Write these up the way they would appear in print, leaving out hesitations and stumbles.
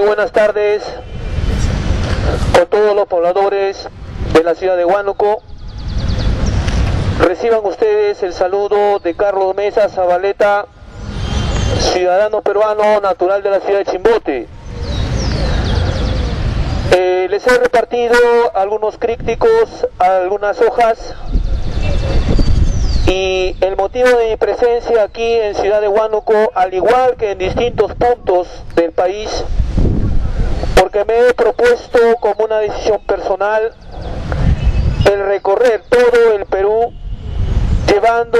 buenas tardes con todos los pobladores de la ciudad de Huánuco. Reciban ustedes el saludo de Carlos Mesa Zabaleta, ciudadano peruano natural de la ciudad de Chimbote. Les he repartido algunos crípticos, algunas hojas, y el motivo de mi presencia aquí en Ciudad de Huánuco, al igual que en distintos puntos del país, porque me he propuesto como una decisión personal el recorrer todo el Perú, llevando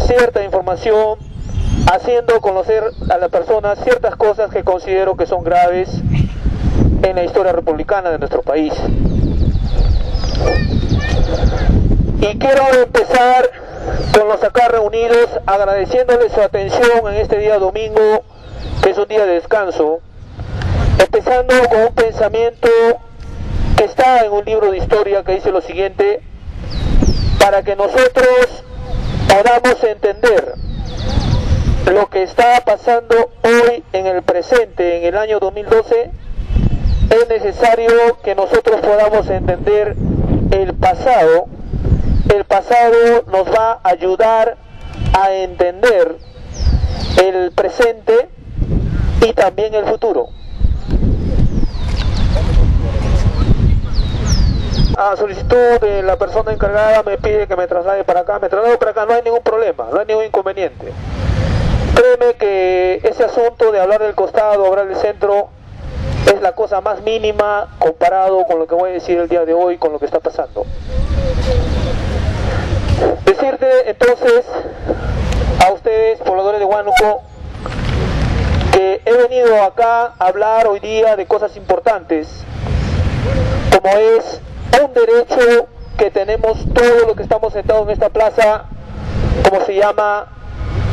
cierta información, haciendo conocer a las personas ciertas cosas que considero que son graves en la historia republicana de nuestro país. Y quiero empezar con los acá reunidos agradeciéndoles su atención en este día domingo, que es un día de descanso, empezando con un pensamiento que está en un libro de historia que dice lo siguiente: para que nosotros podamos entender lo que está pasando hoy en el presente, en el año 2012, es necesario que nosotros podamos entender el pasado. El pasado nos va a ayudar a entender el presente y también el futuro. A solicitud de la persona encargada me pide que me traslade para acá. Me traslado para acá, no hay ningún problema, no hay ningún inconveniente. Créeme que ese asunto de hablar del costado, hablar del centro, es la cosa más mínima comparado con lo que voy a decir el día de hoy, con lo que está pasando. Decirte entonces a ustedes, pobladores de Huánuco, que he venido acá a hablar hoy día de cosas importantes, como es un derecho que tenemos todos los que estamos sentados en esta plaza, como se llama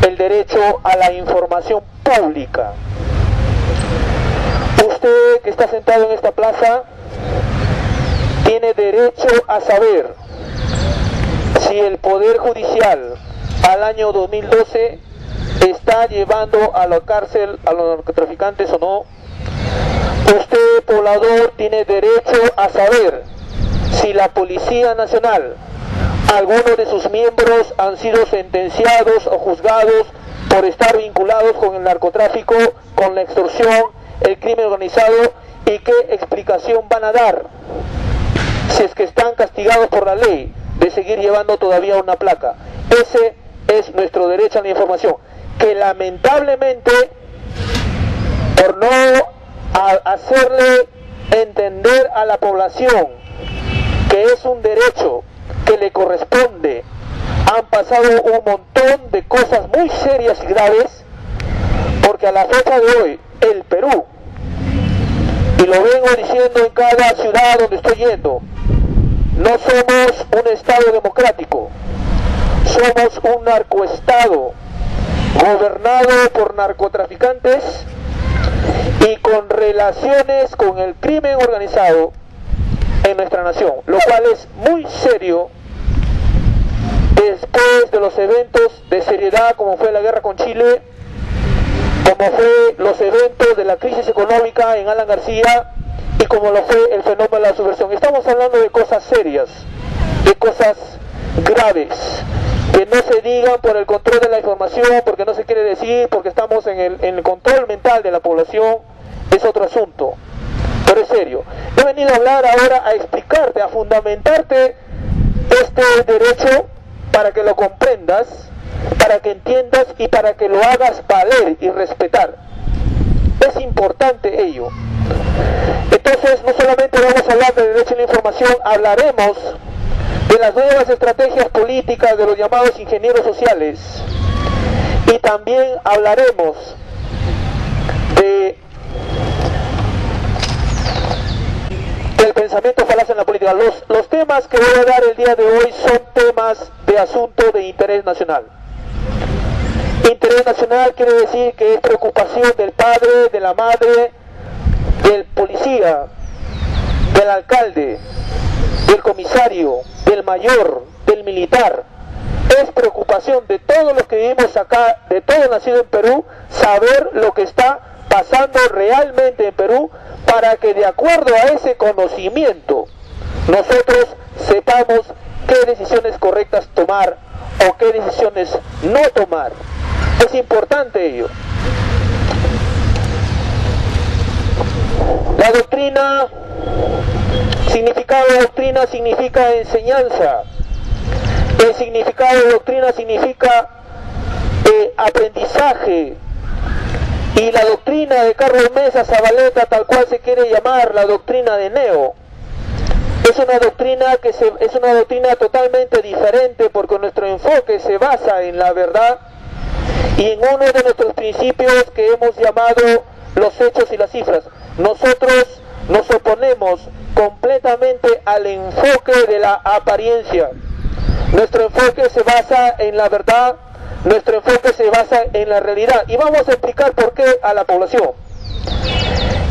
el derecho a la información pública. Usted que está sentado en esta plaza tiene derecho a saber si el Poder Judicial al año 2012 está llevando a la cárcel a los narcotraficantes o no. Usted, poblador, tiene derecho a saber si la Policía Nacional, algunos de sus miembros han sido sentenciados o juzgados por estar vinculados con el narcotráfico, con la extorsión, el crimen organizado, y qué explicación van a dar si es que están castigados por la ley de seguir llevando todavía una placa. Ese es nuestro derecho a la información, que lamentablemente, por no hacerle entender a la población que es un derecho que le corresponde, han pasado un montón de cosas muy serias y graves, porque a la fecha de hoy el Perú, y lo vengo diciendo en cada ciudad donde estoy yendo, no somos un Estado democrático, somos un narcoestado gobernado por narcotraficantes y con relaciones con el crimen organizado en nuestra nación, lo cual es muy serio después de los eventos de seriedad como fue la guerra con Chile, como fue los eventos de la crisis económica en Alan García y como lo fue el fenómeno de la subversión. Estamos hablando de cosas serias, de cosas graves, que no se digan por el control de la información, porque no se quiere decir, porque estamos en el control mental de la población, es otro asunto, pero es serio. He venido a hablar ahora, a explicarte, a fundamentarte este derecho para que lo comprendas, para que entiendas y para que lo hagas valer y respetar. Es importante ello. Entonces, no solamente vamos a hablar del derecho a la información, hablaremos de las nuevas estrategias políticas de los llamados ingenieros sociales, y también hablaremos del pensamiento falaz en la política. Los temas que voy a dar el día de hoy son temas de asunto de interés nacional. Interés nacional quiere decir que es preocupación del padre, de la madre, del policía, del alcalde, del comisario, del mayor, del militar. Es preocupación de todos los que vivimos acá, de todo nacido en Perú, saber lo que está pasando realmente en Perú, para que de acuerdo a ese conocimiento nosotros sepamos qué decisiones correctas tomar o qué decisiones no tomar. Es importante ello. La doctrina, significado de doctrina significa enseñanza. El significado de doctrina significa aprendizaje. Y la doctrina de Carlos Mesa Zavaleta, tal cual se quiere llamar, la doctrina de Neo, es una doctrina totalmente diferente, porque nuestro enfoque se basa en la verdad y en uno de nuestros principios que hemos llamado los hechos y las cifras. Nosotros nos oponemos completamente al enfoque de la apariencia. Nuestro enfoque se basa en la verdad, nuestro enfoque se basa en la realidad. Y vamos a explicar por qué a la población.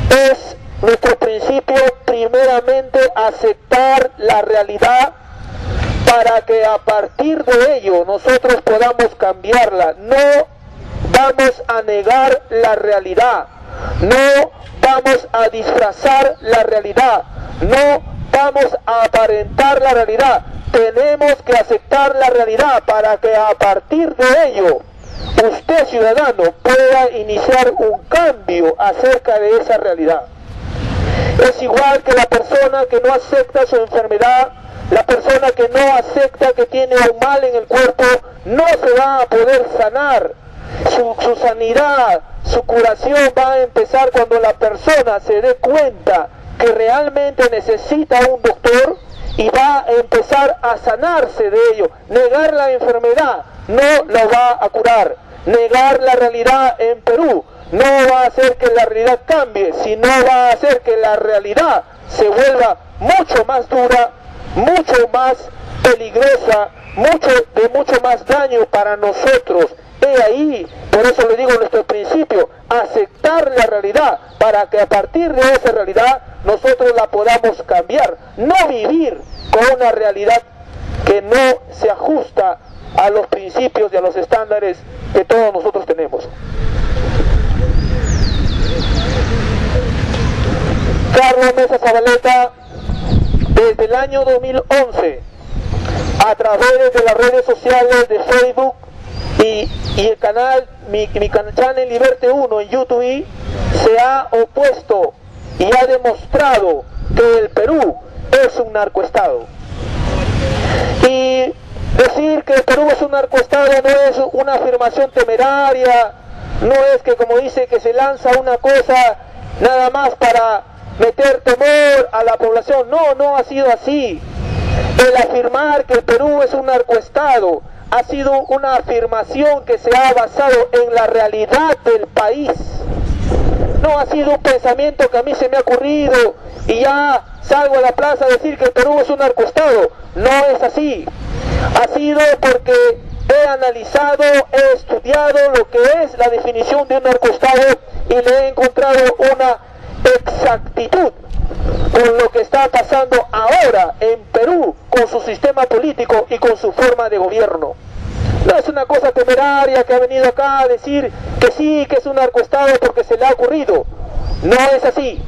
Es nuestro principio primeramente aceptar la realidad, para que a partir de ello nosotros podamos cambiarla. No vamos a negar la realidad, no vamos a disfrazar la realidad, no vamos a aparentar la realidad. Tenemos que aceptar la realidad para que a partir de ello usted, ciudadano, pueda iniciar un cambio acerca de esa realidad. Es igual que la persona que no acepta su enfermedad, la persona que no acepta que tiene un mal en el cuerpo, no se va a poder sanar. Su sanidad, su curación va a empezar cuando la persona se dé cuenta que realmente necesita un doctor y va a empezar a sanarse de ello. Negar la enfermedad no lo va a curar. Negar la realidad en Perú no va a hacer que la realidad cambie, sino va a hacer que la realidad se vuelva mucho más dura, mucho más peligrosa, de mucho más daño para nosotros. He ahí, por eso le digo nuestro principio, aceptar la realidad, para que a partir de esa realidad nosotros la podamos cambiar, no vivir con una realidad que no se ajusta a los principios y a los estándares que todos nosotros tenemos. Carlos Mesa Zavaleta, desde el año 2011, a través de las redes sociales de Facebook y el canal, mi channel Liberte 1 en YouTube, se ha opuesto y ha demostrado que el Perú es un narcoestado. Y decir que el Perú es un narcoestado no es una afirmación temeraria, no es que, como dice, que se lanza una cosa nada más para meter temor a la población. No, no ha sido así. El afirmar que el Perú es un narcoestado ha sido una afirmación que se ha basado en la realidad del país. No ha sido un pensamiento que a mí se me ha ocurrido y ya salgo a la plaza a decir que el Perú es un narcoestado. No es así. Ha sido porque he analizado, he estudiado lo que es la definición de un narcoestado y le he encontrado una exactitud con lo que está pasando ahora en Perú, con su sistema político y con su forma de gobierno. No es una cosa temeraria que ha venido acá a decir que sí, que es un narcoestado porque se le ha ocurrido. No es así.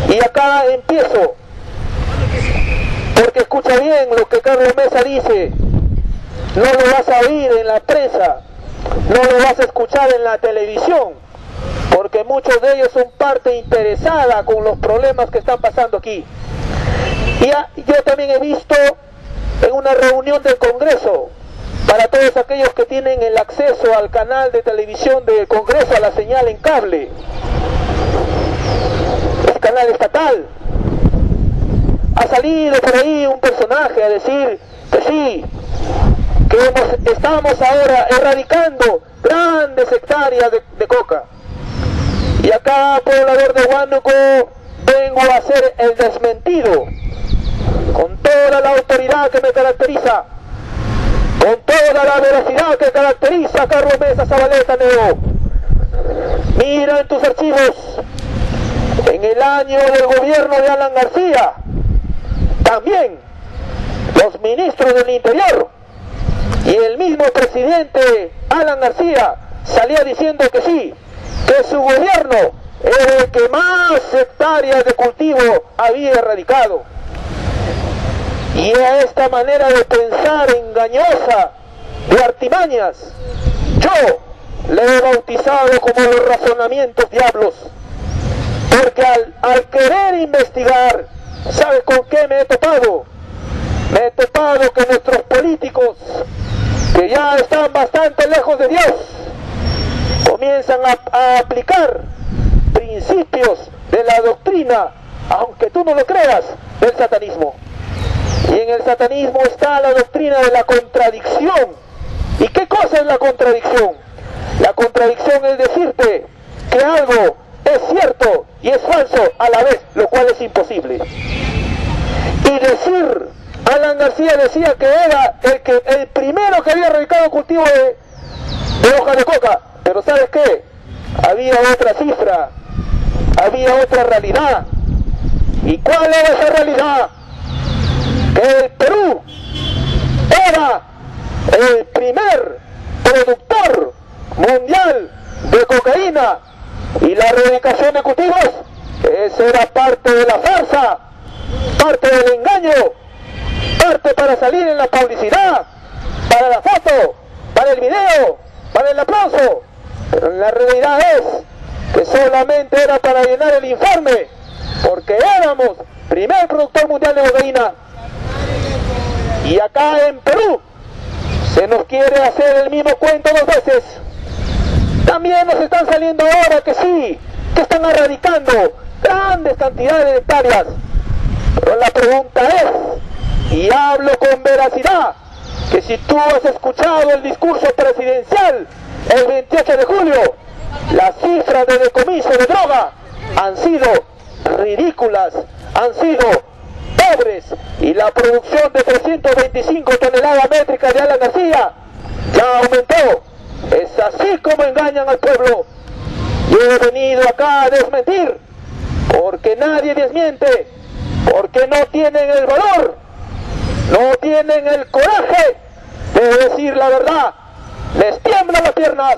Y acá empiezo, porque escucha bien lo que Carlos Mesa dice. No lo vas a oír en la prensa, no lo vas a escuchar en la televisión, porque muchos de ellos son parte interesada con los problemas que están pasando aquí. Y yo también he visto en una reunión del Congreso, para todos aquellos que tienen el acceso al canal de televisión del Congreso, a la señal en cable, el canal estatal, ha salido por ahí un personaje a decir que sí, que estamos ahora erradicando grandes hectáreas de coca. Y acá, poblador de Huánuco, vengo a hacer el desmentido, con toda la autoridad que me caracteriza, con toda la veracidad que caracteriza a Carlos Mesa Zavaleta Neo. Mira en tus archivos, en el año del gobierno de Alan García, también los ministros del Interior y el mismo presidente Alan García salía diciendo que sí, que su gobierno era el que más hectáreas de cultivo había erradicado. Y a esta manera de pensar engañosa, de artimañas, yo le he bautizado como los razonamientos diablos, porque al querer investigar, ¿sabes con qué me he topado? Me he topado que nuestros políticos, que ya están bastante lejos de Dios, comienzan a aplicar principios de la doctrina, aunque tú no lo creas, del satanismo. Y en el satanismo está la doctrina de la contradicción. ¿Y qué cosa es la contradicción? La contradicción es decirte que algo es cierto y es falso a la vez, lo cual es imposible. Y decir, Alan García decía que era el primero que había erradicado cultivo de hoja de coca, pero ¿sabes qué? Había otra cifra, había otra realidad. ¿Y cuál era esa realidad? Que el Perú era el primer productor mundial de cocaína, y la erradicación de cultivos, esa era parte de la farsa, parte del engaño, parte para salir en la publicidad, para la foto, para el video, para el aplauso. Pero la realidad es que solamente era para llenar el informe, porque éramos primer productor mundial de cocaína. Y acá en Perú se nos quiere hacer el mismo cuento dos veces. También nos están saliendo ahora que sí, que están erradicando grandes cantidades de hectáreas. Pero la pregunta es, y hablo con veracidad, que si tú has escuchado el discurso presidencial el 28 de julio, las cifras de decomiso de droga han sido ridículas, han sido pobres, y la producción de 325 toneladas métricas de Alan García ya aumentó. Es así como engañan al pueblo. Yo he venido acá a desmentir, porque nadie desmiente, porque no tienen el valor, no tienen el coraje de decir la verdad. Les tiemblan las piernas.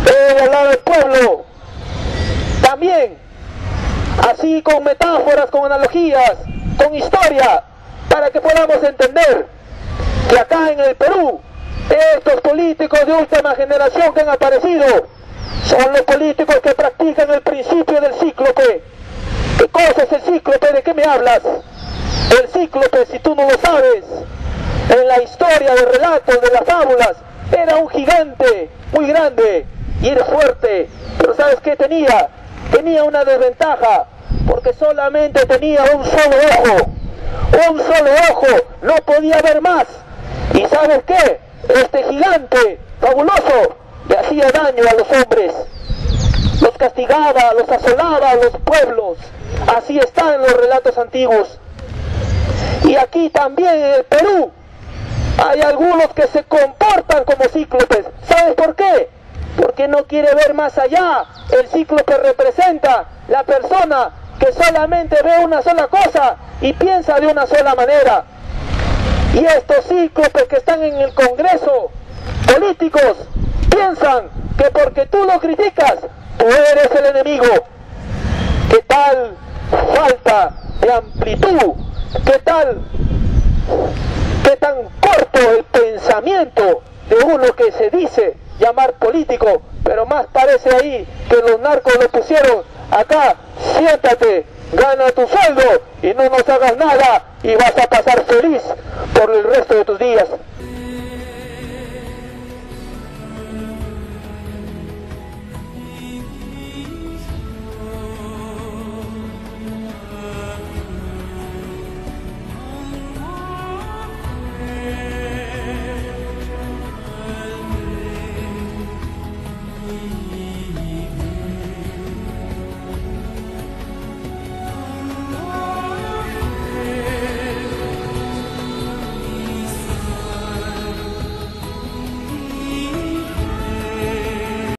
He hablado del pueblo también, así con metáforas, con analogías, con historia, para que podamos entender que acá en el Perú, estos políticos de última generación que han aparecido son los políticos que practican el principio del cíclope. ¿Qué cosa es el cíclope? ¿De qué me hablas? El cíclope, si tú no lo sabes, en la historia de relatos, de las fábulas, era un gigante muy grande y era fuerte, pero ¿sabes qué tenía? Tenía una desventaja, porque solamente tenía un solo ojo, no podía ver más. ¿Y sabes qué? Este gigante fabuloso le hacía daño a los hombres, los castigaba, los asolaba a los pueblos. Así está en los relatos antiguos. Y aquí también en el Perú hay algunos que se comportan como cíclopes. ¿Sabes por qué? Porque no quiere ver más allá. El cíclope representa la persona que solamente ve una sola cosa y piensa de una sola manera. Y estos cíclopes que están en el Congreso, políticos, piensan que porque tú lo criticas, tú eres el enemigo. ¿Qué tal falta de amplitud? ¿Qué tan corto el pensamiento de uno que se dice llamar político, pero más parece ahí que los narcos lo pusieron acá? Siéntate, gana tu sueldo y no nos hagas nada y vas a pasar feliz por el resto de tus días.